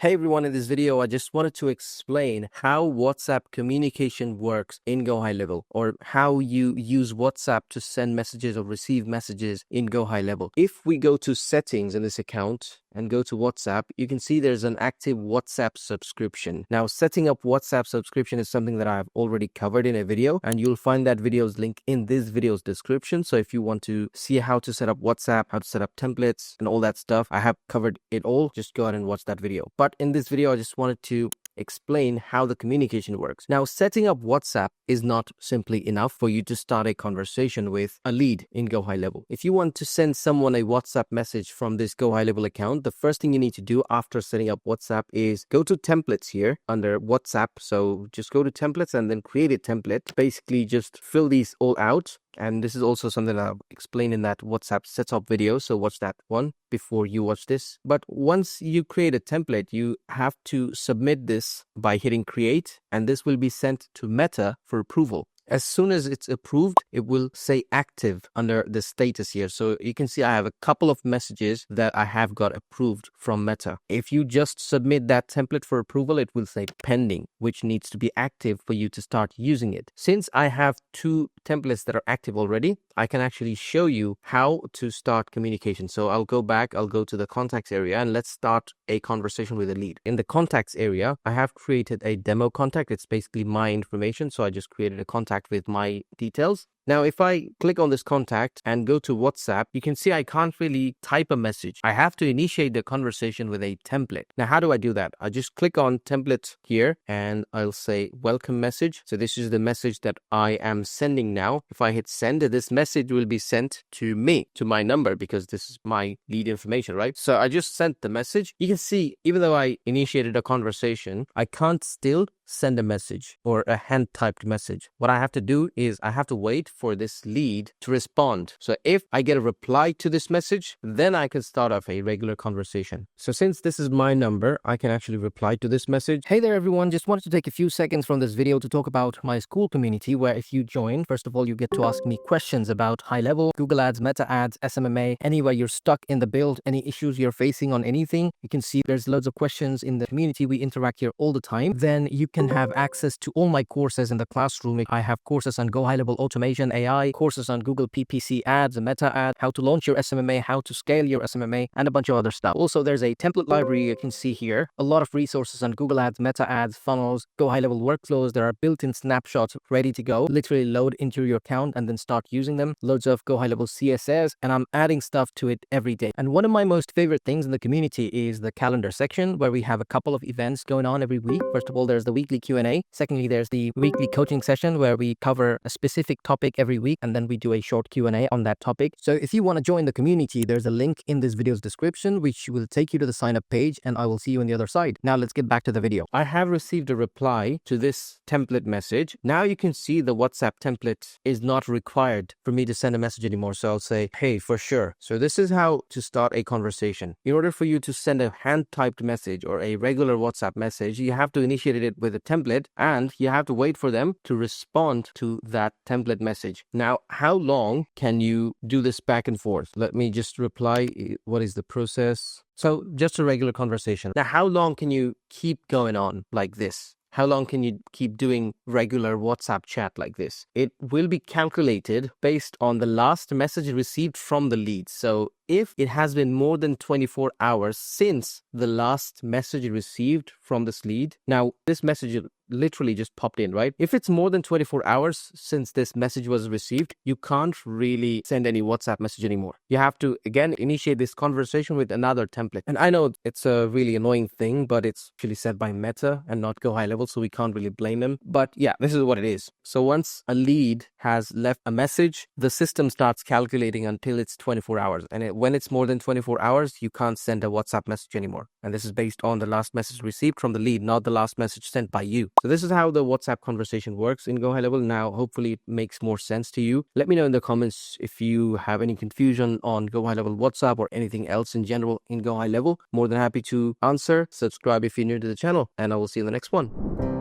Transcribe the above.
Hey everyone, in this video, I just wanted to explain how WhatsApp communication works in GoHighLevel, or how you use WhatsApp to send messages or receive messages in GoHighLevel. If we go to settings in this account and go to WhatsApp, you can see there's an active WhatsApp subscription. Now, setting up WhatsApp subscription is something that I've already covered in a video, and you'll find that video's link in this video's description. So if you want to see how to set up WhatsApp, how to set up templates and all that stuff, I have covered it all. Just go ahead and watch that video. But in this video, I just wanted to explain how the communication works. Now, setting up WhatsApp is not simply enough for you to start a conversation with a lead in GoHighLevel. If you want to send someone a WhatsApp message from this GoHighLevel account, the first thing you need to do after setting up WhatsApp is go to templates here under WhatsApp. So just go to templates and then create a template. Basically, just fill these all out. And this is also something that I'll explain in that WhatsApp setup video. So watch that one before you watch this. But once you create a template, you have to submit this by hitting create, and this will be sent to Meta for approval. As soon as it's approved, it will say active under the status here. So you can see I have a couple of messages that I have got approved from Meta. If you just submit that template for approval, it will say pending, which needs to be active for you to start using it. Since I have two templates that are active already, I can actually show you how to start communication. So I'll go back, I'll go to the contacts area, and let's start a conversation with a lead. In the contacts area, I have created a demo contact. It's basically my information. So I just created a contact with my details. Now, if I click on this contact and go to WhatsApp, you can see I can't really type a message. I have to initiate the conversation with a template. Now, how do I do that? I just click on template here and I'll say welcome message. So this is the message that I am sending now. If I hit send, this message will be sent to me, to my number, because this is my lead information, right? So I just sent the message. You can see, even though I initiated a conversation, I can't still send a message or a hand typed message. What I have to do is I have to wait for this lead to respond. So if I get a reply to this message, then I can start off a regular conversation. So since this is my number, I can actually reply to this message. Hey there, everyone. Just wanted to take a few seconds from this video to talk about my school community, where if you join, first of all, you get to ask me questions about high level, Google Ads, Meta Ads, SMMA, anywhere you're stuck in the build, any issues you're facing on anything. You can see there's loads of questions in the community. We interact here all the time. Then you can have access to all my courses in the classroom. I have courses on GoHighLevel automation, AI, courses on Google PPC ads, and Meta ads, how to launch your SMMA, how to scale your SMMA, and a bunch of other stuff. Also, there's a template library you can see here. A lot of resources on Google Ads, Meta ads, funnels, GoHighLevel workflows. There are built-in snapshots ready to go. Literally load into your account and then start using them. Loads of GoHighLevel CSS, and I'm adding stuff to it every day. And one of my most favorite things in the community is the calendar section, where we have a couple of events going on every week. First of all, there's the weekly Q&A. Secondly, there's the weekly coaching session where we cover a specific topic every week, and then we do a short Q&A on that topic. So if you want to join the community, there's a link in this video's description, which will take you to the sign up page, and I will see you on the other side. Now let's get back to the video. I have received a reply to this template message. Now you can see the WhatsApp template is not required for me to send a message anymore. So I'll say, hey, for sure. So this is how to start a conversation. In order for you to send a hand typed message or a regular WhatsApp message, you have to initiate it with a template, and you have to wait for them to respond to that template message. Now, how long can you do this back and forth? Let me just reply. What is the process? So just a regular conversation. Now, how long can you keep going on like this? How long can you keep doing regular WhatsApp chat like this? It will be calculated based on the last message received from the lead. So if it has been more than 24 hours since the last message received from this lead, now this message literally just popped in, right? If it's more than 24 hours since this message was received, you can't really send any WhatsApp message anymore. You have to, again, initiate this conversation with another template. And I know it's a really annoying thing, but it's actually said by Meta and not GoHighLevel, so we can't really blame them. But yeah, this is what it is. So once a lead has left a message, the system starts calculating until it's 24 hours. And when it's more than 24 hours, you can't send a WhatsApp message anymore. And this is based on the last message received from the lead, not the last message sent by you. So this is how the WhatsApp conversation works in GoHighLevel. Now, hopefully it makes more sense to you. Let me know in the comments if you have any confusion on GoHighLevel WhatsApp or anything else in general in GoHighLevel. More than happy to answer. Subscribe if you're new to the channel, and I will see you in the next one.